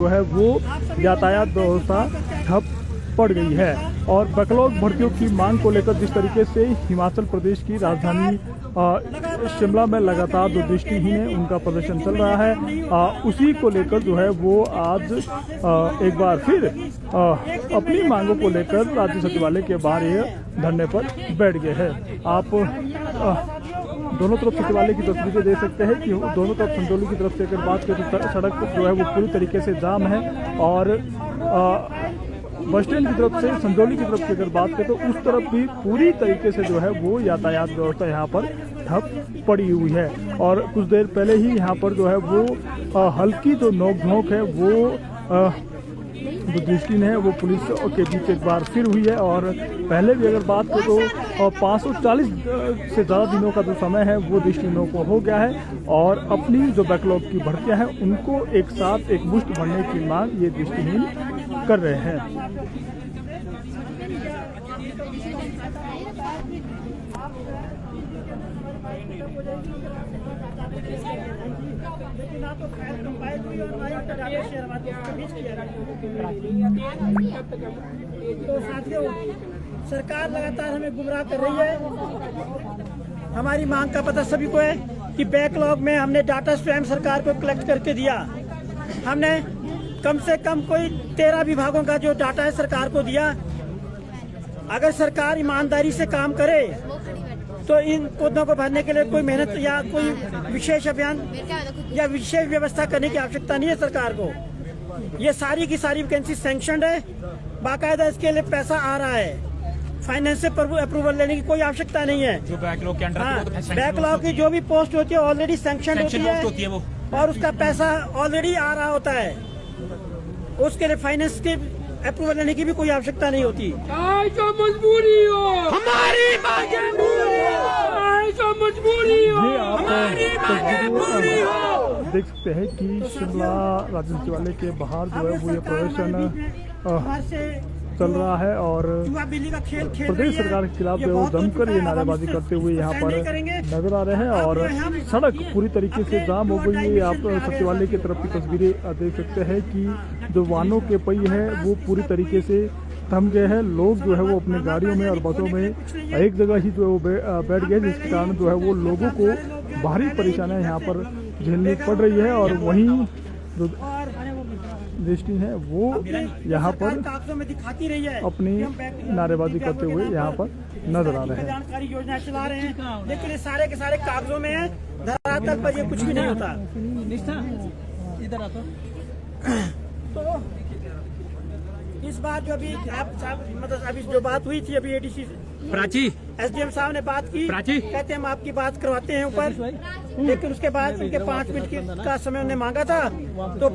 जो है वो यातायात व्यवस्था ठप पड़ गई है। और बैकलॉग भर्तियों की मांग को लेकर जिस तरीके से हिमाचल प्रदेश की राजधानी शिमला में लगातार जो दृष्टिहीन है उनका प्रदर्शन चल रहा है, उसी को लेकर जो है वो आज एक बार फिर अपनी मांगों को लेकर राज्य सचिवालय के बाहर धरने पर बैठ गए हैं। आप दोनों तरफ सचिवालय की तस्वीरें देख सकते हैं कि दोनों तरफ संजौली की तरफ से अगर बात करें तो सड़क जो है वो पूरी तरीके से जाम है, और बस स्टैंड की तरफ से संजौली की तरफ की अगर बात करें तो उस तरफ भी पूरी तरीके से जो है वो यातायात व्यवस्था यहाँ पर ठप पड़ी हुई है। और कुछ देर पहले ही यहाँ पर जो है वो हल्की जो नोक-झोंक है वो जो दृष्टिहीन है वो पुलिस के बीच एक बार फिर हुई है। और पहले भी अगर बात करें तो 540 से ज़्यादा दिनों का जो समय है वो दृष्टिहीनों को हो गया है, और अपनी जो बैकलॉग की भर्तियां हैं उनको एक साथ एक मुश्त भरने की मांग ये दृष्टिहीन कर रहे हैं। तो साथियों, सरकार लगातार हमें गुमराह कर रही है। हमारी मांग का पता सभी को है कि बैकलॉग में हमने डाटा स्वयं सरकार को कलेक्ट करके दिया। हमने कम से कम कोई 13 विभागों का जो डाटा है सरकार को दिया। अगर सरकार ईमानदारी से काम करे तो इन पदों को भरने के लिए कोई मेहनत या कोई विशेष अभियान या विशेष व्यवस्था करने की आवश्यकता नहीं है सरकार को। ये सारी की सारी वैकेंसी सैंक्शनड है, बाकायदा इसके लिए पैसा आ रहा है। फाइनेंस से अप्रूवल लेने की कोई आवश्यकता नहीं है। जो बैकलॉग के अंडर बैकलॉग की जो भी पोस्ट होती है ऑलरेडी सैंक्शनड होती है वो, और उसका पैसा ऑलरेडी आ रहा होता है। उसके लिए फाइनेंस के अप्रूवल लेने की भी कोई आवश्यकता नहीं होती। मजबूरी हो हमारी मजबूरी हो देख सकते हैं कि शिमला राज्य सचिवालय के बाहर जो है वो ये प्रदर्शन चल रहा है, और प्रदेश सरकार के खिलाफ जो जमकर ये नारेबाजी करते हुए यहाँ पर नजर आ रहे हैं। और सड़क पूरी तरीके से जाम हो गई है। आप सचिवालय की तरफ की तस्वीरें देख सकते हैं कि जो वाहनों के पहिए हैं वो पूरी तरीके से थम गए हैं। लोग जो है वो अपने गाड़ियों में और बसों में एक जगह ही जो है वो बैठ गए, जिसके कारण जो है वो लोगों को भारी परेशानियां यहाँ पर झेलनी पड़ रही है। और वहीं जो दृष्टि है वो यहाँ पर अपनी नारेबाजी करते हुए यहाँ पर नजर आ रहे हैं। जानकारी योजना चला रहे हैं, लेकिन ये सारे के सारे कागजों में है, धरातल पर ये कुछ भी नहीं होता। इधर आता तो इस बार जो अभी आप मतलब अभी जो बात हुई थी अभी एडीसी प्राची एसडीएम साहब ने बात की, कहते हैं हम आपकी बात करवाते हैं ऊपर, लेकिन उसके बाद उनके 5 मिनट का समय उन्होंने मांगा था तो